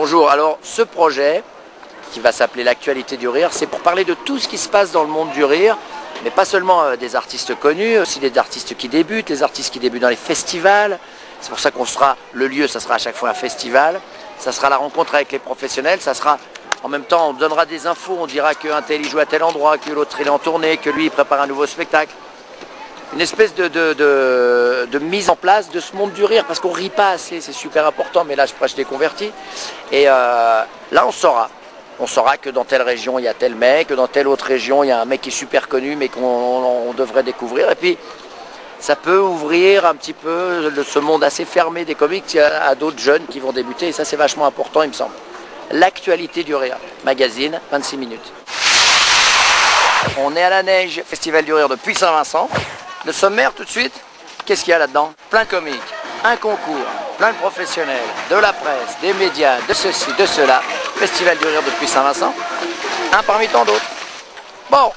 Bonjour, alors ce projet qui va s'appeler l'actualité du rire, c'est pour parler de tout ce qui se passe dans le monde du rire, mais pas seulement des artistes connus, aussi des artistes qui débutent, les artistes qui débutent dans les festivals. C'est pour ça qu'on sera, le lieu, ça sera à chaque fois un festival, ça sera la rencontre avec les professionnels, ça sera, en même temps, on donnera des infos, on dira qu'un tel il joue à tel endroit, que l'autre il est en tournée, que lui il prépare un nouveau spectacle. Une espèce de mise en place de ce monde du rire, parce qu'on rit pas assez, c'est super important, mais là je l'ai converti. Et là on saura que dans telle région il y a tel mec, que dans telle autre région il y a un mec qui est super connu, mais qu'on devrait découvrir. Et puis ça peut ouvrir un petit peu ce monde assez fermé des comiques à d'autres jeunes qui vont débuter, et ça c'est vachement important il me semble. L'actualité du rire, magazine, 26 minutes. On est à la Neige, Festival du rire depuis Saint-Vincent. Le sommaire tout de suite, qu'est-ce qu'il y a là-dedans? Plein de comiques, un concours, plein de professionnels, de la presse, des médias, de ceci, de cela. Festival du rire depuis Saint-Vincent, un parmi tant d'autres. Bon,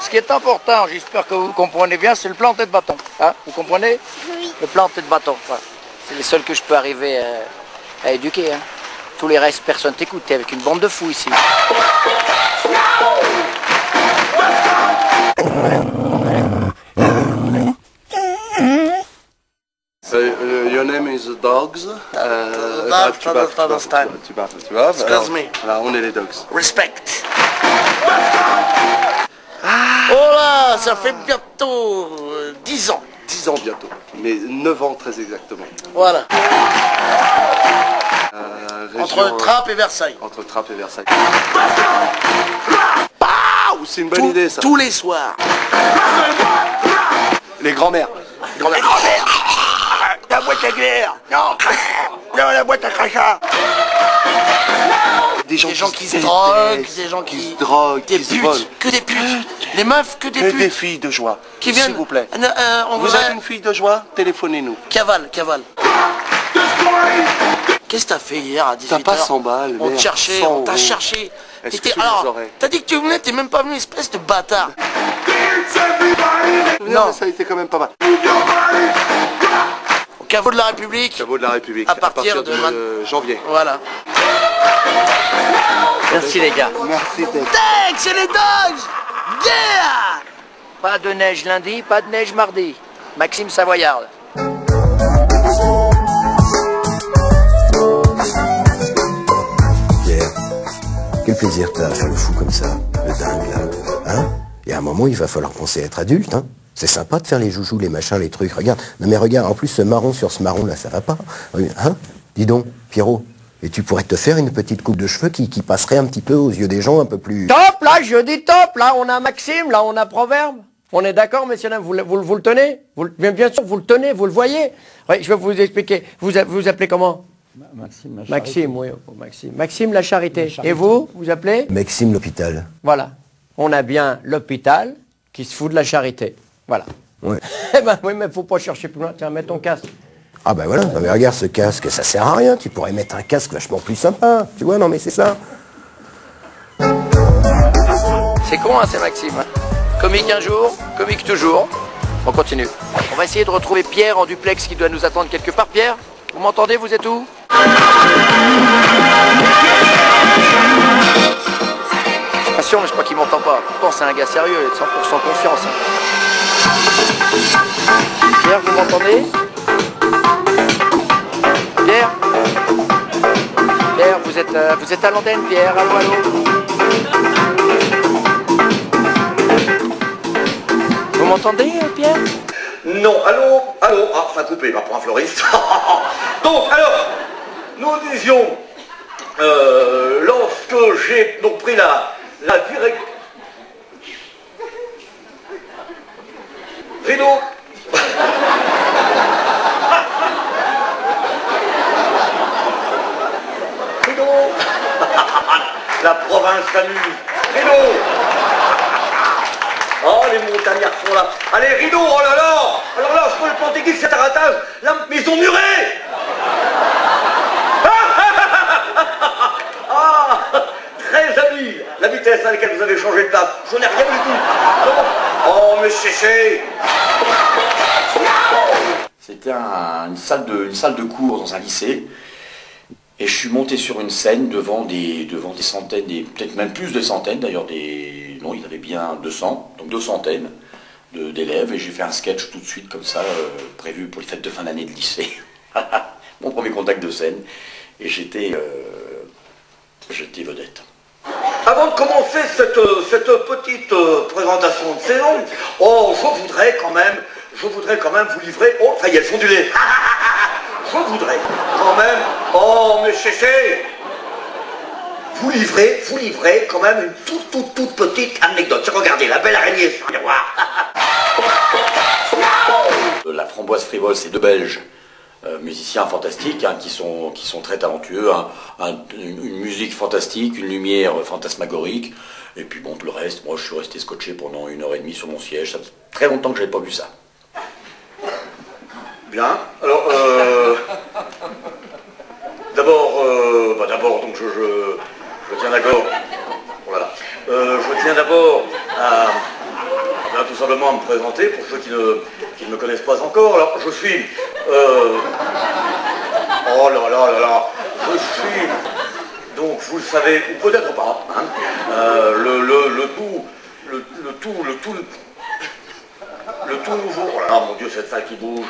ce qui est important, j'espère que vous comprenez bien, c'est le planter de bâton. Hein, vous comprenez? Oui. Le planter de bâton, voilà. C'est les seuls que je peux arriver à éduquer. Hein. Tous les restes, personne t'écoute, t'es avec une bande de fous ici. Your name is Dogs. Tu baves. Excuse me. Alors, on est les Dogs. Respect. Oh là, ça fait bientôt 10 ans. 10 ans bientôt, mais 9 ans très exactement. Voilà. Région, Entre Trappes et Versailles. Entre Trappes et Versailles. C'est une bonne idée ça. Tous les soirs. Les grands-mères. La boîte à bière. Non, la boîte à crachat. Des gens qui se droguent, des gens qui se droguent, des qui se volent. putes, que des putes. Les meufs, que des Que putes. des filles de joie. Qui viennent. S'il vous plaît. On Vous voudrait... êtes une fille de joie? Téléphonez-nous. Cavale. Qu'est-ce que t'as fait hier à 18h? T'as pas 100 balles, On te merde, cherchait, 100 on t'a euros. cherché. Est-ce que T'étais- tu les alors, aurais? t'as dit que tu venais, t'es même pas venu, espèce de bâtard. Non, mais ça a été quand même pas mal. Au caveau de la République. Caveau de la République. À partir de janvier. Voilà. Merci les gars. Merci Ted. Tech, c'est les dogs. Yeah. Pas de neige lundi, pas de neige mardi. Maxime Savoyard. Pierre, quel plaisir t'as à faire le fou comme ça, le dingue là, hein? Et à un moment, il va falloir penser à être adulte, hein? C'est sympa de faire les joujoux, les machins, les trucs, regarde. Non mais regarde, en plus ce marron sur ce marron là, ça va pas, hein? Dis donc, Pierrot, et tu pourrais te faire une petite coupe de cheveux qui passerait un petit peu aux yeux des gens un peu plus... Top, là, je dis top, là, on a Maxime, là, on a Proverbe. On est d'accord, messieurs, dames, vous le tenez bien sûr, vous le tenez, vous le voyez. Oui, je vais vous expliquer. Vous appelez comment? Maxime, oui, Maxime. Maxime, la charité. Et vous appelez? Maxime l'hôpital. Voilà. On a bien l'hôpital qui se fout de la charité. Voilà. Ouais. Eh ben oui, mais faut pas chercher plus loin. Tiens, mets ton casque. Ah ben voilà, non, mais regarde ce casque, ça sert à rien, tu pourrais mettre un casque vachement plus sympa, tu vois, non mais c'est ça. C'est con, hein, c'est Maxime. Hein. Comique un jour, comique toujours. On continue. On va essayer de retrouver Pierre en duplex qui doit nous attendre quelque part. Pierre, vous m'entendez? Vous êtes où? Je suis pas sûr, mais je crois qu'il m'entend pas. Pourtant, c'est un gars sérieux, il est de 100% confiance. Hein. Pierre, vous m'entendez? Pierre? Pierre, vous êtes à l'antenne, Pierre. Allô, allô? Vous m'entendez, Pierre? Non, allô. Ah, ça a coupé, pour un fleuriste. Donc, alors, nous disions, lorsque j'ai donc pris la direction... Rideau. Rideau. La province s'amuse. Rideau. Oh, les montagnards sont là. Allez, rideau, oh là là. Alors là, je peux le Panthéguis, c'est un ratage. La maison murée. Ah, très habile. La vitesse à laquelle vous avez changé de place, je n'ai rien du tout. Oh, mais séché. C'était une salle de cours dans un lycée. Et je suis monté sur une scène devant des centaines, peut-être même plus de centaines d'ailleurs, non, il y avait bien 200, donc 200 d'élèves, et j'ai fait un sketch tout de suite comme ça, prévu pour les fêtes de fin d'année de lycée. Mon premier contact de scène, et j'étais vedette. Avant de commencer cette petite présentation de saison, je voudrais quand même vous livrer... Oh, ça y est, elles font du lait. Je voudrais quand même... Oh, mes chéchés, vous livrez quand même une toute petite anecdote. Regardez, la belle araignée sur le miroir. La Framboise Frivole, c'est deux Belges, musiciens fantastiques, qui sont très talentueux, une musique fantastique, une lumière fantasmagorique, et puis bon, tout le reste, moi je suis resté scotché pendant 1h30 sur mon siège, ça fait très longtemps que je n'avais pas vu ça. Bien, alors, d'abord, donc je tiens d'accord, voilà, je tiens d'abord à tout simplement à me présenter pour ceux qui ne me connaissent pas encore. Alors, je suis, oh là là là là, je suis, donc vous le savez, ou peut-être pas, hein, le tout nouveau, oh là là, mon Dieu, cette salle qui bouge.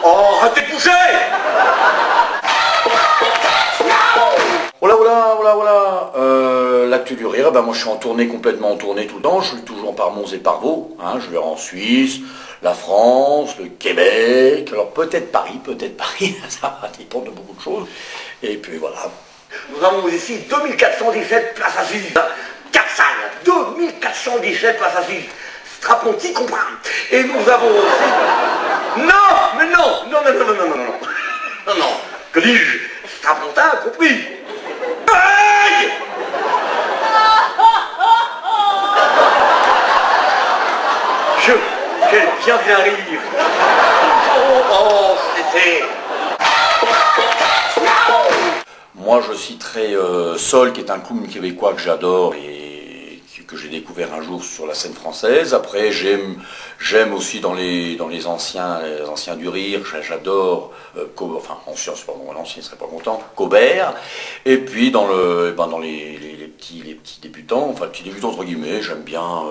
Oh, arrêtez de bouger! Voilà. L'actu du rire, moi je suis complètement en tournée tout le temps, je suis toujours par Mons et par Vaux, hein, je vais en Suisse, la France, le Québec, alors peut-être Paris, ça va dépendre de beaucoup de choses, et puis voilà. Nous avons ici 2417 places assises, 4 salles, 2417 places assises, Straponti comprend. Et nous avons aussi... Non, que dis-je? Strapontin compris. Aïe! Quel bien rire. Oh, c'était... Moi je citerai Sol, qui est un clown québécois que j'adore et que j'ai découvert un jour sur la scène française. Après j'aime aussi dans les anciens du rire, j'adore, ancien, c'est pas bon, l'ancien serait pas content, Cobert. Et puis dans les petits débutants, enfin petits débutants entre guillemets, j'aime bien,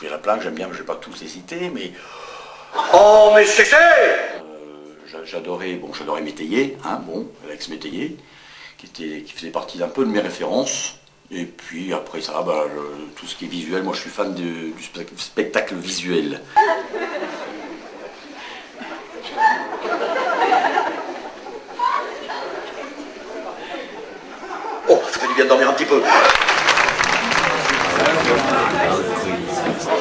il y en a plein que j'aime bien, mais je vais pas tous les citer, mais... Oh, mais c'est j'adorais Métayer, Alex Métayer, qui faisait partie d'un peu de mes références. Et puis après ça, tout ce qui est visuel, moi je suis fan du spectacle visuel. Oh, ça fait du bien de dormir un petit peu.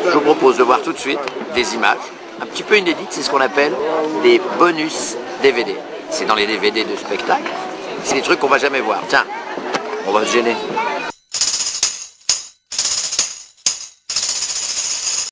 Je vous propose de voir tout de suite des images, un petit peu inédites, c'est ce qu'on appelle des bonus DVD. C'est dans les DVD de spectacle, c'est des trucs qu'on va jamais voir. Tiens, on va se gêner.